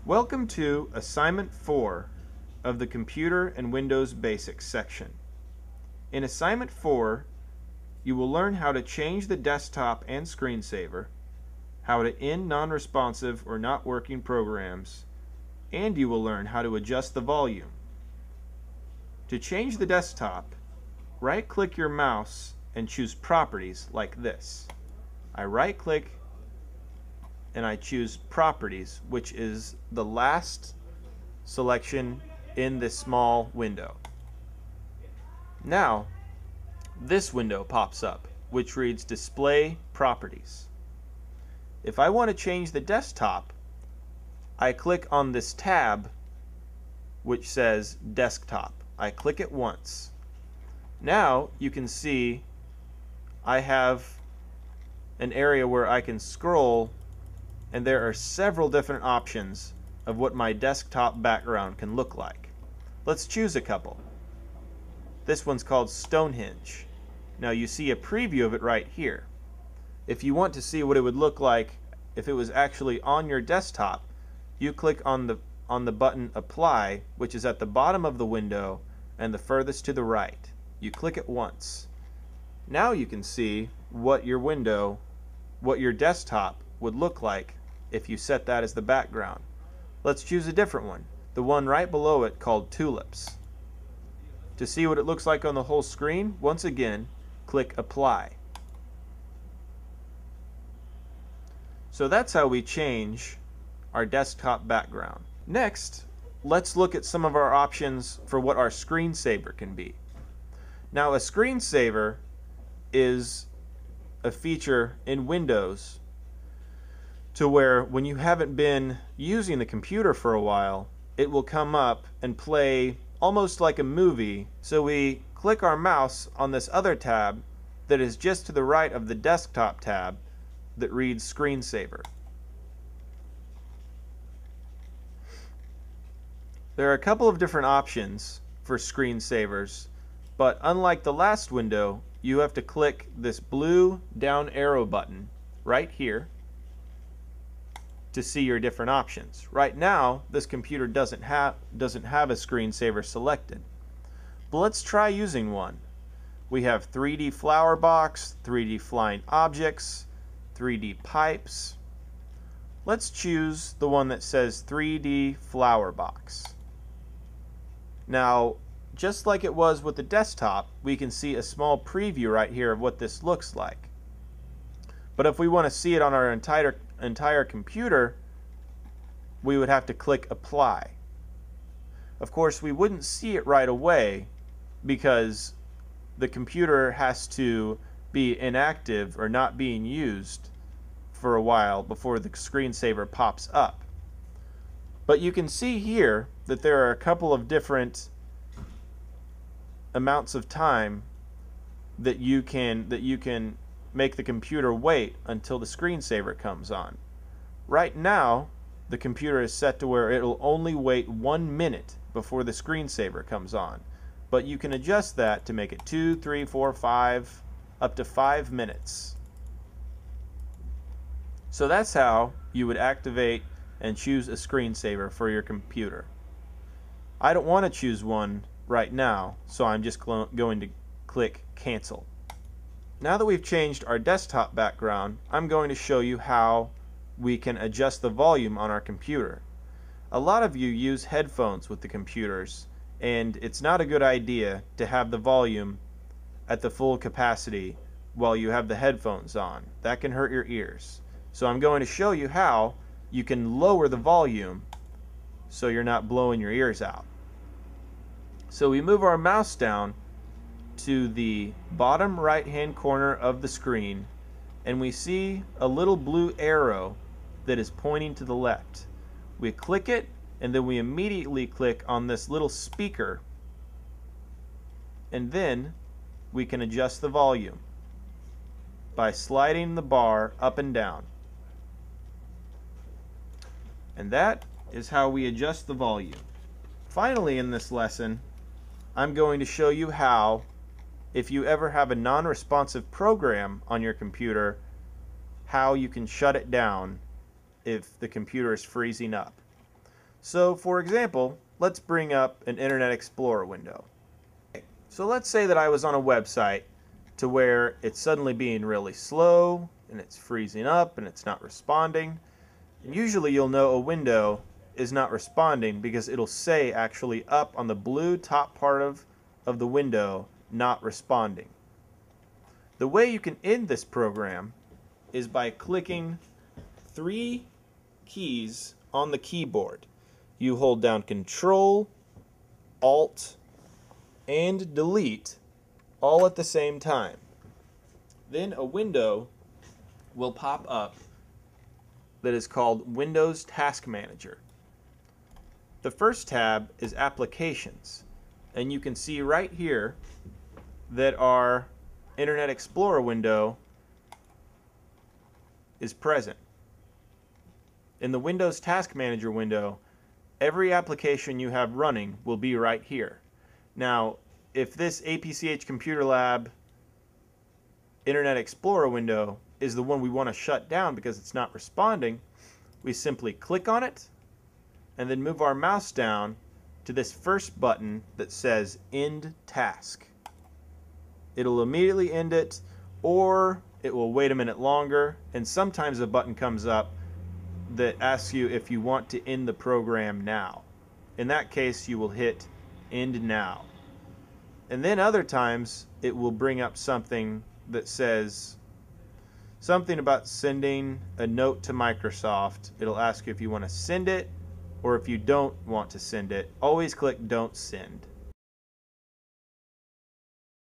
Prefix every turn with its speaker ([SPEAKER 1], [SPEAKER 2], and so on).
[SPEAKER 1] Welcome to Assignment 4 of the Computer and Windows Basics section. In Assignment 4, you will learn how to change the desktop and screensaver, how to end non-responsive or not working programs, and you will learn how to adjust the volume. To change the desktop, right-click your mouse and choose Properties like this. I right-click and I choose Properties, which is the last selection in this small window. Now, this window pops up, which reads Display Properties. If I want to change the desktop, I click on this tab which says Desktop. I click it once. Now you can see I have an area where I can scroll, and there are several different options of what my desktop background can look like. Let's choose a couple. This one's called Stonehenge. Now you see a preview of it right here. If you want to see what it would look like if it was actually on your desktop, you click on the button Apply, which is at the bottom of the window and the furthest to the right. You click it once. Now you can see what your desktop would look like if you set that as the background. Let's choose a different one, the one right below it called Tulips. To see what it looks like on the whole screen, once again, click Apply. So that's how we change our desktop background. Next, let's look at some of our options for what our screensaver can be. Now, a screensaver is a feature in Windows to where when you haven't been using the computer for a while, it will come up and play almost like a movie. So we click our mouse on this other tab that is just to the right of the desktop tab that reads Screensaver. There are a couple of different options for screensavers, but unlike the last window, you have to click this blue down arrow button right here to see your different options. Right now, this computer doesn't have a screensaver selected. But let's try using one. We have 3D flower box, 3D flying objects, 3D pipes. Let's choose the one that says 3D flower box. Now, just like it was with the desktop, we can see a small preview right here of what this looks like. But if we want to see it on our entire computer, we would have to click Apply. Of course, we wouldn't see it right away because the computer has to be inactive or not being used for a while before the screensaver pops up. But you can see here that there are a couple of different amounts of time that you can make the computer wait until the screensaver comes on. Right now, the computer is set to where it'll only wait 1 minute before the screensaver comes on. But you can adjust that to make it 2, 3, 4, 5, up to 5 minutes. So that's how you would activate and choose a screensaver for your computer. I don't want to choose one right now, so I'm just going to click Cancel. Now that we've changed our desktop background, I'm going to show you how we can adjust the volume on our computer. A lot of you use headphones with the computers, and it's not a good idea to have the volume at the full capacity while you have the headphones on. That can hurt your ears. So I'm going to show you how you can lower the volume so you're not blowing your ears out. So we move our mouse down to the bottom right hand corner of the screen, and we see a little blue arrow that is pointing to the left. We click it, and then we immediately click on this little speaker, and then we can adjust the volume by sliding the bar up and down. And that is how we adjust the volume. Finally, in this lesson, I'm going to show you how, if you ever have a non-responsive program on your computer, how you can shut it down if the computer is freezing up. So for example, let's bring up an Internet Explorer window. So let's say that I was on a website to where it's suddenly being really slow and it's freezing up and it's not responding. And usually you'll know a window is not responding because it'll say actually up on the blue top part of the window, not responding. The way you can end this program is by clicking 3 keys on the keyboard. You hold down Control, Alt, and Delete all at the same time. Then a window will pop up that is called Windows Task Manager. The first tab is Applications, and you can see right here that our Internet Explorer window is present. In the Windows Task Manager window, every application you have running will be right here. Now, if this APCH Computer Lab Internet Explorer window is the one we want to shut down because it's not responding, we simply click on it and then move our mouse down to this first button that says End Task. It'll immediately end it, or it will wait a minute longer, and sometimes a button comes up that asks you if you want to end the program now. In that case, you will hit End Now. And then other times, it will bring up something that says something about sending a note to Microsoft. It'll ask you if you want to send it or if you don't want to send it. Always click Don't Send.